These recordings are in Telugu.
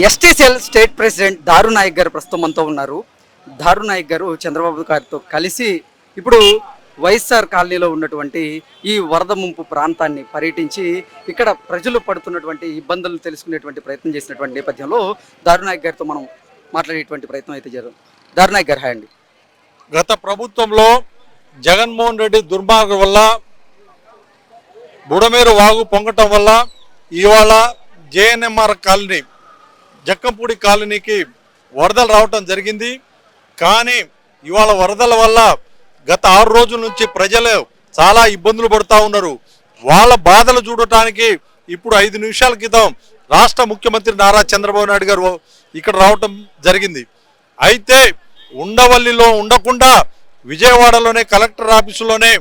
ఎస్టీసీఎల్ స్టేట్ ప్రెసిడెంట్ దారు నాయక్ గారు ప్రస్తుతం మనతో ఉన్నారు. దారు నాయక్ గారు చంద్రబాబు గారితో కలిసి ఇప్పుడు వైఎస్ఆర్ కాలనీలో ఉన్నటువంటి ఈ వరద ముంపు ప్రాంతాన్ని పర్యటించి ఇక్కడ ప్రజలు పడుతున్నటువంటి ఇబ్బందులు తెలుసుకునేటువంటి ప్రయత్నం చేసినటువంటి నేపథ్యంలో దారు నాయక్ గారితో మనం మాట్లాడేటువంటి ప్రయత్నం అయితే జరుగుతుంది. దారు నాయక్ గారు హాయ్ అండి. గత ప్రభుత్వంలో జగన్మోహన్ రెడ్డి దుర్మార్గం వల్ల బుడమేరు వాగు పొంగటం వల్ల ఇవాళ జేఎన్ఎంఆర్ కాలనీ జక్కంపూడి కాలనీకి వరదలు రావటం జరిగింది. కానీ ఇవాళ వరదల వల్ల గత 6 రోజుల నుంచి ప్రజలు చాలా ఇబ్బందులు పడుతూ ఉన్నారు. వాళ్ళ బాధలు చూడటానికి ఇప్పుడు 5 నిమిషాల క్రితం రాష్ట్ర ముఖ్యమంత్రి నారా చంద్రబాబు నాయుడు గారు ఇక్కడ రావటం జరిగింది. అయితే ఉండవల్లిలో ఉండకుండా విజయవాడలోనే కలెక్టర్ ఆఫీసులోనే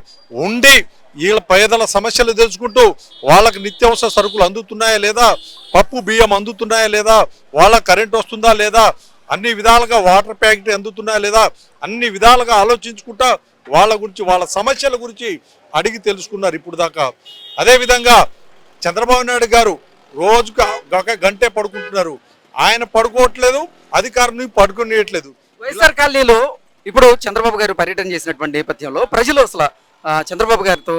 ఉండి వీళ్ళ పేదల సమస్యలు తెలుసుకుంటూ వాళ్ళకి నిత్యావసర సరుకులు అందుతున్నాయా లేదా, పప్పు బియ్యం అందుతున్నాయా లేదా, వాళ్ళ కరెంట్ వస్తుందా లేదా, అన్ని విధాలుగా వాటర్ ప్యాకెట్ అందుతున్నాయా లేదా, అన్ని విధాలుగా ఆలోచించుకుంటా వాళ్ళ గురించి వాళ్ళ సమస్యల గురించి అడిగి తెలుసుకున్నారు ఇప్పుడు దాకా. అదేవిధంగా చంద్రబాబు నాయుడు గారు రోజుకు ఒక గంటే పడుకుంటున్నారు. ఆయన పడుకోవట్లేదు, అధికారులు పడుకునేయట్లేదు. వైఎస్ఆర్ కాలనీలో ఇప్పుడు చంద్రబాబు గారు పర్యటన చేసినటువంటి నేపథ్యంలో ప్రజలు అసలు చంద్రబాబు గారితో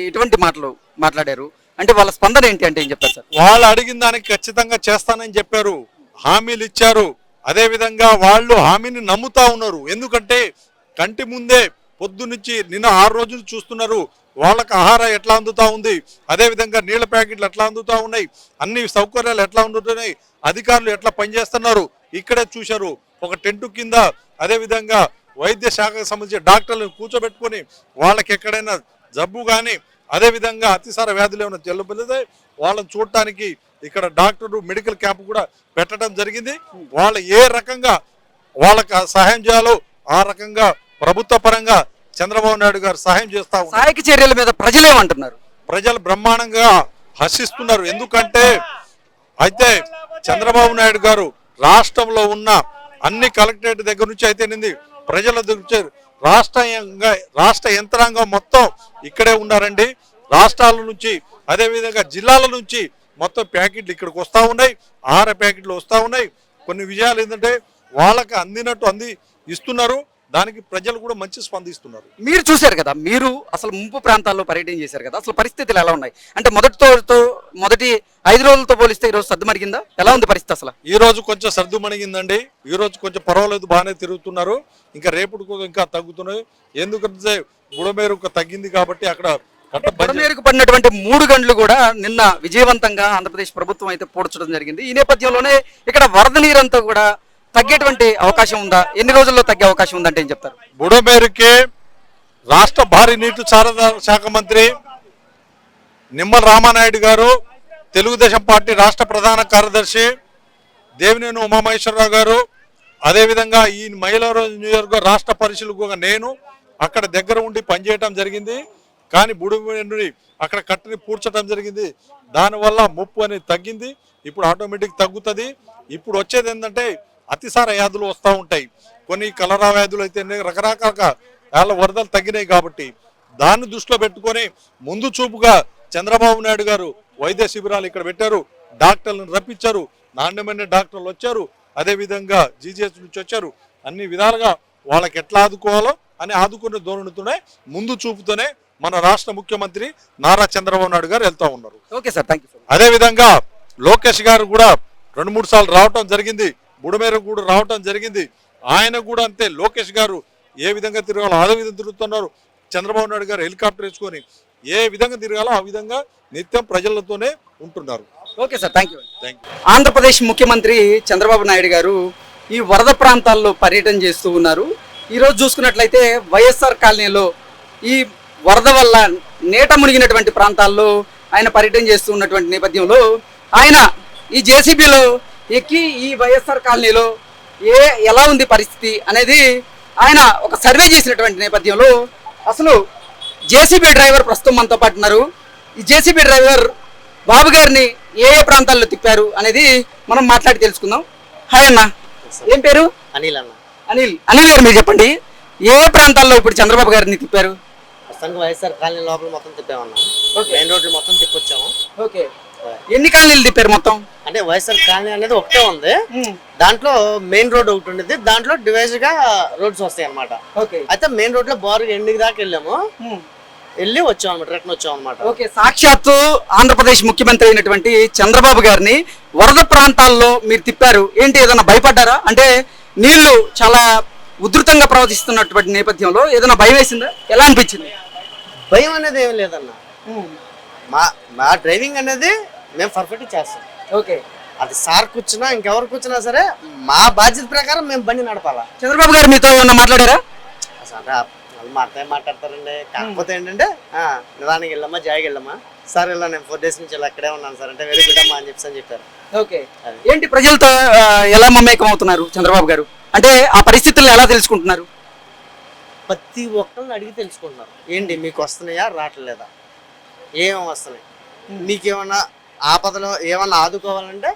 ఎటువంటి మాటలు మాట్లాడారు అంటే వాళ్ళ స్పందన ఏంటి అంటే ఏం చెప్తారు సార్? వాళ్ళు అడిగిన దానికి ఖచ్చితంగా చేస్తానని చెప్పారు, హామీలు ఇచ్చారు. అదేవిధంగా వాళ్ళు హామీని నమ్ముతా ఉన్నారు. ఎందుకంటే కంటి ముందే పొద్దు నుంచి నిన్న 6 రోజులు చూస్తున్నారు. వాళ్ళకి ఆహారం ఎట్లా అందుతా ఉంది, అదేవిధంగా నీళ్ల ప్యాకెట్లు ఎట్లా అందుతా ఉన్నాయి, అన్ని సౌకర్యాలు ఎట్లా అందుతున్నాయి, అధికారులు ఎట్లా పనిచేస్తున్నారు ఇక్కడే చూశారు. ఒక టెంటు కింద అదేవిధంగా వైద్య శాఖకు సంబంధించిన డాక్టర్లను కూర్చోబెట్టుకొని వాళ్ళకి ఎక్కడైనా జబ్బు కానీ అదేవిధంగా అతిసార వ్యాధులు ఏమైనా జల్లుబెలితే వాళ్ళని చూడటానికి ఇక్కడ డాక్టరు మెడికల్ క్యాంప్ కూడా పెట్టడం జరిగింది. వాళ్ళు ఏ రకంగా వాళ్ళకి సహాయం చేయాలో ఆ రకంగా ప్రభుత్వ పరంగా చంద్రబాబు నాయుడు గారు సహాయం చేస్తా ఉన్నారు. సహాయక చర్యల మీద ప్రజలు ఏమంటున్నారు? ప్రజలు బ్రహ్మాండంగా హర్షిస్తున్నారు. ఎందుకంటే అయితే చంద్రబాబు నాయుడు గారు రాష్ట్రంలో ఉన్న అన్ని కలెక్టరేట్ దగ్గర నుంచి అయితేనింది ప్రజల దగ్గర రాష్ట్ర యంత్రాంగం మొత్తం ఇక్కడే ఉన్నారండి. రాష్ట్రాల నుంచి అదేవిధంగా జిల్లాల నుంచి మొత్తం ప్యాకెట్లు ఇక్కడికి వస్తూ ఉన్నాయి, ఆహార ప్యాకెట్లు వస్తూ ఉన్నాయి. కొన్ని విషయాలు ఏంటంటే వాళ్ళకి అందినట్టు ఇస్తున్నారు. దానికి ప్రజలు కూడా మంచి స్పందిస్తున్నారు. మీరు చూశారు కదా, మీరు అసలు ముంపు ప్రాంతాల్లో పర్యటన చేశారు కదా, అసలు పరిస్థితులు ఎలా ఉన్నాయి అంటే మొదటి 5 రోజులతో పోలిస్తే ఈరోజు సర్దుమణిగిందా? ఎలా ఉంది పరిస్థితి అసలు? ఈ రోజు కొంచెం సర్దుమణిగిందండి. ఈ రోజు కొంచెం పర్వాలేదు, బాగానే తిరుగుతున్నారు. ఇంకా రేపుడు ఇంకా తగ్గుతున్నాయి. ఎందుకంటే బుడమేరు తగ్గింది కాబట్టి అక్కడ బుడమేరుకు పడినటువంటి 3 గంటలు కూడా నిన్న విజయవంతంగా ఆంధ్రప్రదేశ్ ప్రభుత్వం అయితే పూడ్చడం జరిగింది. ఈ నేపథ్యంలోనే ఇక్కడ వరద నీరంతా కూడా తగ్గేటువంటి అవకాశం ఉందా? ఎన్ని రోజుల్లో తగ్గే అవకాశం ఉందంటే ఏం చెప్తారు? బుడమేరుకి రాష్ట్ర భారీ నీటిపారుదల శాఖ మంత్రి నిమ్మల రామానాయుడు గారు, తెలుగుదేశం పార్టీ రాష్ట్ర ప్రధాన కార్యదర్శి దేవినేని ఉమామహేశ్వరరావు గారు, అదేవిధంగా ఈ మైలవరం నియోజకవర్గ రాష్ట్ర పరిశీలకుగా నేను అక్కడ దగ్గర ఉండి పనిచేయటం జరిగింది. కానీ బుడమేరుని అక్కడ కట్టని పూడ్చడం జరిగింది. దానివల్ల ముప్పు అనేది తగ్గింది. ఇప్పుడు ఆటోమేటిక్ తగ్గుతుంది. ఇప్పుడు వచ్చేది ఏంటంటే అతిసార వ్యాధులు వస్తూ ఉంటాయి. కొన్ని కలరా వ్యాధులు అయితే రకరకాల వరదలు తగ్గినాయి. కాబట్టి దాన్ని దృష్టిలో పెట్టుకొని ముందు చూపుగా చంద్రబాబు నాయుడు గారు వైద్య శిబిరాలు ఇక్కడ పెట్టారు, డాక్టర్లను రప్పించారు, నాణ్యమైన డాక్టర్లు వచ్చారు, అదేవిధంగా జీజీహెచ్ నుంచి వచ్చారు. అన్ని విధాలుగా వాళ్ళకి ఎట్లా ఆదుకోవాలో అని ఆదుకునే ధోరణితోనే ముందు చూపుతోనే మన రాష్ట్ర ముఖ్యమంత్రి నారా చంద్రబాబు నాయుడు గారు వెళ్తా ఉన్నారు. Okay sir, thank you. అదేవిధంగా లోకేష్ గారు కూడా 2-3 సార్లు రావటం జరిగింది, బుడమేరు కూడా రావటం జరిగింది. ఆయన కూడా అంతే, లోకేష్ గారు ఏ విధంగా తిరగాలో అదే విధంగా తిరుగుతున్నారు. చంద్రబాబు నాయుడు గారు హెలికాప్టర్ వేసుకొని ఏ విధంగా తిరగాలో ఆ విధంగా నిత్యం ప్రజలతోనే ఉంటున్నారు. Okay sir, thank you. Andhra Pradesh ముఖ్యమంత్రి చంద్రబాబు నాయుడు గారు ఈ వరద ప్రాంతాల్లో పర్యటన చేస్తూ ఉన్నారు. ఈరోజు చూసుకున్నట్లయితే వైఎస్ఆర్ కాలనీలో ఈ వరద వల్ల నేట మునిగినటువంటి ప్రాంతాల్లో ఆయన పర్యటన చేస్తూ ఉన్నటువంటి నేపథ్యంలో ఆయన ఈ జేసీబీలో ఎక్కి ఈ వైఎస్ఆర్ కాలనీలో ఎలా ఉంది పరిస్థితి అనేది ఆయన ఒక సర్వే చేసినటువంటి నేపథ్యంలో అసలు జేసీబీ డ్రైవర్ ప్రస్తుతం మనతో పాటు ఉన్నారు. ఈ జేసీబీ డ్రైవర్ బాబు గారిని ఏ ప్రాంతాల్లో తిప్పారు అనేది మనం మాట్లాడి తెలుసుకుందాం. హాయ్ అన్న, ఏం పేరు? అనిల్ అన్న. అనిల్ గారు మీరు చెప్పండి, ఏ ప్రాంతాల్లో ఇప్పుడు చంద్రబాబు గారిని తిప్పారు? వైఎస్ఆర్ కాలనీ లోపల మొత్తం తిప్పామన్నా, మెయిన్ రోడ్లు మొత్తం తిప్పొచ్చాము. ఓకే, ఎన్ని కాలనీలు తిప్పారు మొత్తం? అంటే వైఎస్ఆర్ కాలనీ అనేది ఒకటే ఉంది. దాంట్లో మెయిన్ రోడ్ ఒకటి ఉండేది, దాంట్లో డివైజ్ గా రోడ్స్ వస్తాయి అనమాట. ఓకే. అయితే మెయిన్ రోడ్ లో బారు ఎండింగ్ దాకా వెళ్ళాము, వెళ్ళి వచ్చాం అనమాట, రిటర్న్ వచ్చాం అనమాట. ఓకే. సాక్షాత్తు ఆంధ్రప్రదేశ్ ముఖ్యమంత్రి అయినటువంటి చంద్రబాబు గారిని వరద ప్రాంతాల్లో మీరు తిప్పారు. ఏంటి, ఏదైనా భయపడ్డారా? అంటే నీళ్లు చాలా ఉధృతంగా ప్రవర్తిస్తున్నటువంటి నేపథ్యంలో ఏదైనా భయం వేసిందా? ఎలా అనిపించింది? భయం అనేది ఏం లేదన్న. మా డ్రైవింగ్ అనేది మేము పర్ఫెక్ట్ చేస్తాం. ఓకే. అది సార్ కూర్చున్నా ఇంకెవరు కూర్చున్నా సరే మా బాధ్యత ప్రకారం మేము బండి నడపాలా. చంద్రబాబు గారు మీతో ఏమన్నా మాట్లాడారా? వాళ్ళు మాట్లాడతారండి. కాకపోతే ఏంటంటే నిదానికి వెళ్ళమ్మా, జాయికి వెళ్ళమ్మా సార్, ఇలా నేను 4 days నుంచి ఇలా అక్కడే ఉన్నాను సార్ అంటే, వెరీ గుడ్ అమ్మా అని చెప్పారు. ఓకే. ఏంటి, ప్రజలతో ఎలా మమేకం అవుతున్నారు చంద్రబాబు గారు? అంటే ఆ పరిస్థితులను ఎలా తెలుసుకుంటున్నారు? ప్రతి ఒక్కరిని అడిగి తెలుసుకుంటున్నారు. ఏంటి మీకు వస్తున్నాయా, రావట్లేదా, ఏమేమి వస్తున్నాయి, మీకేమన్నా ఆపదలో ఏమన్నా ఆదుకోవాలంటే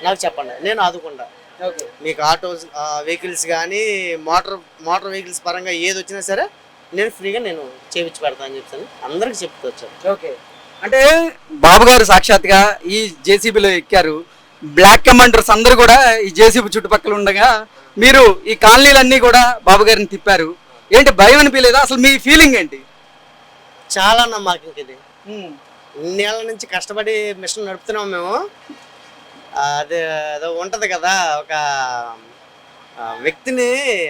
నాకు చెప్పండి, నేను ఆదుకుంటా. మీకు ఆటో వెహికల్స్ కానీ మోటార్ వెహికల్స్ పరంగా ఏది వచ్చినా సరే నేను ఫ్రీగా నేను చేయించి పెడతా అని చెప్పాను, అందరికి చెప్తూ వచ్చాను. ఓకే. అంటే బాబు గారు సాక్షాత్గా ఈ జేసీబీలో ఎక్కారు. బ్లాక్ కమాండర్స్ అందరూ కూడా ఈ జేసీబీ చుట్టుపక్కల ఉండగా మీరు ఈ కాలనీలన్నీ కూడా బాబు గారిని తిప్పారు. ఏంటి, భయం అనిపించలేదా? అసలు మీ ఫీలింగ్ ఏంటి? చాలా నమ్మకం ఇది. ఇన్నేళ్ళ నుంచి కష్టపడి మిషన్ నడుపుతున్నాం మేము. అదే ఏదో ఉంటది కదా, ఒక వ్యక్తిని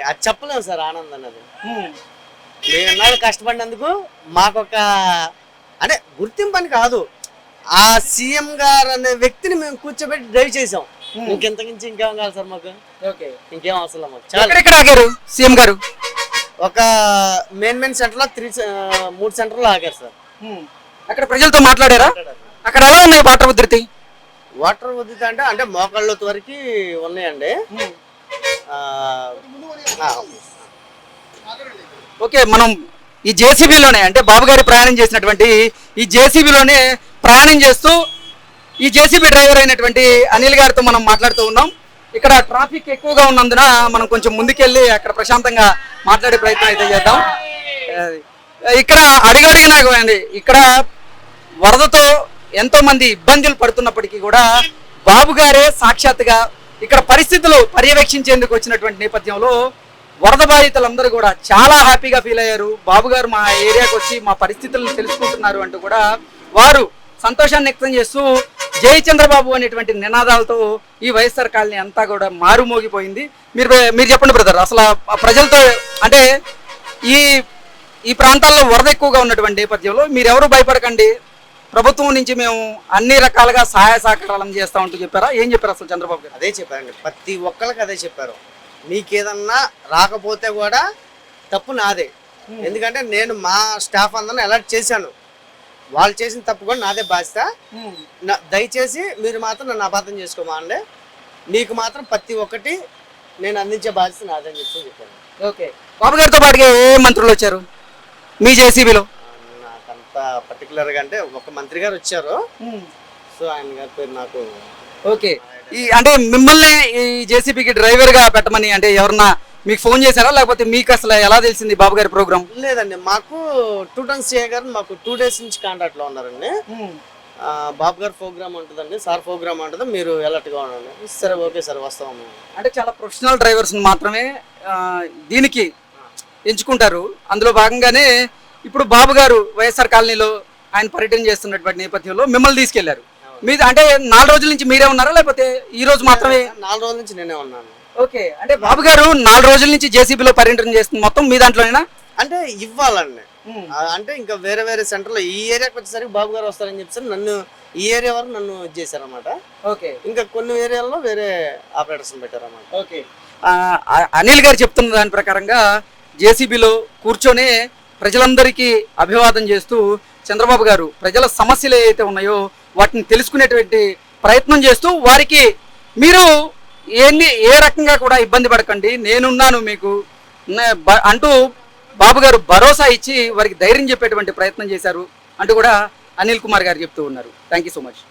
అది చెప్పలేము సార్, ఆనందం అనేది. మేము ఎన్నాళ్ళు కష్టపడినందుకు మాకొక అంటే గుర్తింపు అని కాదు, ఆ సీఎం గారు అనే వ్యక్తిని మేము కూర్చోబెట్టి డ్రైవ్ చేసాం. ఇంకెంతకించి ఇంకేం కావాలి సార్ మాకు? ఇంకేం అవసరం మాకు. ఎక్కడ ఆగారు సీఎం గారు? ఒక మెయిన్ సెంటర్ లో 3 సెంటర్లు ఆగారు సార్. అక్కడ ప్రజలతో మాట్లాడారా? అక్కడ ఎలా ఉన్నాయి వాటర్ ఉధృతి? వాటర్ ఉధృతి అంటే మోకాళ్ళ వరకు ఉన్నాయండి. ఓకే. మనం ఈ జేసీబీలోనే అంటే బాబు గారి ప్రయాణం చేసినటువంటి ఈ జేసీబీలోనే ప్రయాణం చేస్తూ ఈ జేసీబీ డ్రైవర్ అయినటువంటి అనిల్ గారితో మనం మాట్లాడుతూ ఉన్నాం. ఇక్కడ ట్రాఫిక్ ఎక్కువగా ఉన్నందున మనం కొంచెం ముందుకెళ్ళి అక్కడ ప్రశాంతంగా మాట్లాడే ప్రయత్నం అయితే చేద్దాం. ఇక్కడ అడిగడిగినా అండి, ఇక్కడ వరదతో ఎంతో మంది ఇబ్బందులు పడుతున్నప్పటికీ కూడా బాబు గారే సాక్షాత్తుగా ఇక్కడ పరిస్థితులు పర్యవేక్షించేందుకు వచ్చినటువంటి నేపథ్యంలో వరద బాధితులందరూ కూడా చాలా హ్యాపీగా ఫీల్ అయ్యారు. బాబు గారు మా ఏరియాకి వచ్చి మా పరిస్థితులను తెలుసుకుంటున్నారు అంటూ కూడా వారు సంతోషాన్ని వ్యక్తం చేస్తూ జై చంద్రబాబు అనేటువంటి నినాదాలతో ఈ వైఎస్ఆర్ కాలనీ అంతా కూడా మారుమోగిపోయింది. మీరు చెప్పండి బ్రదర్, అసలు ప్రజలతో అంటే ఈ ప్రాంతాల్లో వరద ఎక్కువగా ఉన్నటువంటి నేపథ్యంలో మీరెవరూ భయపడకండి, ప్రభుత్వం నుంచి మేము అన్ని రకాలుగా సహాయ సహకారాలను చేస్తామంటూ చెప్పారా? ఏం చెప్పారు అసలు చంద్రబాబు గారు? అదే చెప్పారండి, ప్రతి ఒక్కరికి అదే చెప్పారు. మీకేదన్నా రాకపోతే కూడా తప్పు నాదే, ఎందుకంటే నేను మా స్టాఫ్ అందరిని అలర్ట్ చేశాను. వాళ్ళు చేసిన తప్పు కూడా నాదే బాధ్యత. దయచేసి మీరు మాత్రం నన్ను అపార్థం చేసుకోమా అండి, మీకు మాత్రం ప్రతి ఒక్కటి నేను అందించే బాధ్యత నాదే అని చెప్పాను. ఓకే. బాబు గారితో పాటుగా ఏ మంత్రులు వచ్చారు మీ జేసీబీలో? నాకంత పర్టికులర్గా అంటే ఒక మంత్రి గారు వచ్చారు, సో ఆయన గారి పేరు నాకు. ఓకే. అంటే మిమ్మల్ని ఈ జేసీబీకి డ్రైవర్ గా పెట్టమని అంటే ఎవరన్నా మీకు ఫోన్ చేశారా, లేకపోతే మీకు అసలు ఎలా తెలిసింది బాబు గారి ప్రోగ్రామ్? లేదండి, మాకు 2 టన్స్ సిఏ గారు మాకు 2 days నుంచి కాంటాక్ట్ లో ఉన్నారండి. బాబు గారు ప్రోగ్రామ్ ఉంటుందండి, సార్ ప్రోగ్రామ్ ఉంటుంది, మీరు ఎలర్ట్గా ఉండండి. సరే ఓకే సార్ వస్తాము. అంటే చాలా ప్రొఫెషనల్ డ్రైవర్స్ మాత్రమే దీనికి ఎంచుకుంటారు. అందులో భాగంగానే ఇప్పుడు బాబు గారు వైఎస్ఆర్ కాలనీలో ఆయన పర్యటన చేస్తున్నటువంటి నేపథ్యంలో మిమ్మల్ని తీసుకెళ్లారు. మీద అంటే 4 రోజుల నుంచి మీరే ఉన్నారా, లేకపోతే ఈ రోజు మాత్రమే? 4 రోజుల నుంచి నేనే ఉన్నాను. ఓకే. అంటే బాబు గారు 4 రోజుల నుంచి జేసీబీలో పర్యటన చేస్తుంది, మొత్తం మీ దాంట్లోనేనా? అంటే ఇవ్వాలండి, అంటే ఇంకా వేరే వేరే సెంటర్లో ఈ ఏరియాకి వచ్చేసరికి బాబు గారు వస్తారని చెప్పేసి నన్ను ఈ ఏరియా వరకు నన్ను చేశారన్నమాట. ఓకే. ఇంకా కొన్ని ఏరియాల్లో వేరే ఆపరేటర్స్ పెట్టారన్నమాట. ఓకే. అనిల్ గారు చెప్తున్న దాని ప్రకారంగా జేసీబీలో కూర్చొనే ప్రజలందరికీ అభివాదం చేస్తూ చంద్రబాబు గారు ప్రజల సమస్యలు ఏవైతే ఉన్నాయో వాటిని తెలుసుకునేటువంటి ప్రయత్నం చేస్తూ వారికి మీరు ఏ రకంగా కూడా ఇబ్బంది పడకండి, నేనున్నాను మీకు అంటూ బాబు గారు భరోసా ఇచ్చి వారికి ధైర్యం చెప్పేటువంటి ప్రయత్నం చేశారు అంటూ కూడా అనిల్ కుమార్ గారు చెప్తూ ఉన్నారు. Thank you so much.